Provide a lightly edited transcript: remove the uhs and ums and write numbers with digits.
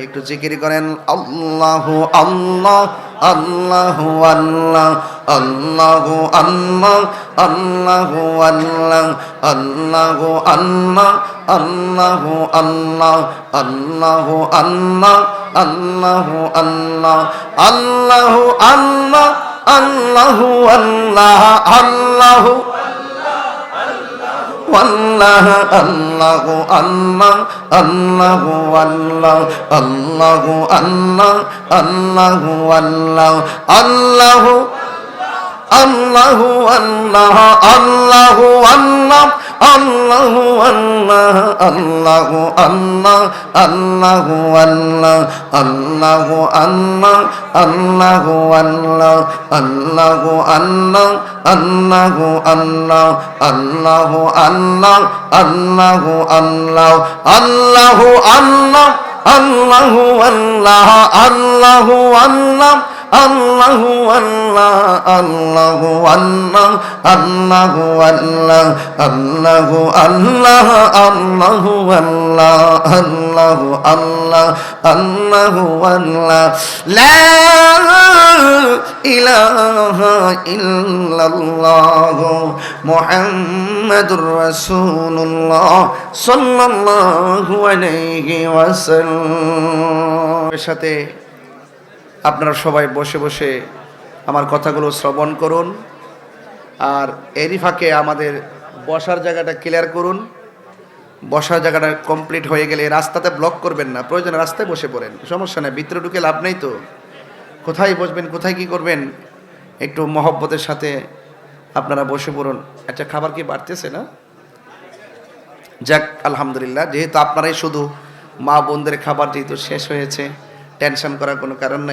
একটু জিকির করেন আল্লাহু আল্লাহ আল্লাহু আল্লাহ আল্লাহু আল্লাহ আল্লাহু আল্লাহ আল্লাহু আল্লাহ আল্লাহু আল্লাহ আল্লাহু আল্লাহ আল্লাহু আল্লাহ আল্লাহু আল্লাহ আল্লাহু আল্লাহ আল্লাহু والله الله الله الله والله الله الله الله والله الله الله والله الله والله الله والله الله الله الله والله الله الله الله والله الله الله الله الله الله الله الله الله الله الله الله والله الله والله الله والله الله والله الله والله الله الله الله والله الله الله الله والله لا إله إلا الله محمد رسول الله صلى الله عليه وسلم সাথে আপনারা সবাই বসে বসে আমার কথাগুলো শ্রবণ করুন আর এরই ফাঁকে আমাদের বসার জায়গাটা ক্লিয়ার করুন। বসার জায়গাটা কমপ্লিট হয়ে গেলে রাস্তাতে ব্লক করবেন না, প্রয়োজনে রাস্তায় বসে পড়েন, সমস্যা নেই, ভিতরে ঢুকে লাভ নেই তো। কোথায় বসবেন, কোথায় কি করবেন, একটু মহব্বতের সাথে আপনারা বসে পড়ুন। আচ্ছা, খাবার কি বাড়তেছে না? যাক আলহামদুলিল্লাহ, যেহেতু আপনারাই শুধু মা বোনদের খাবার যেহেতু শেষ হয়েছে, টেনশন করার কোনো কারণ নাই।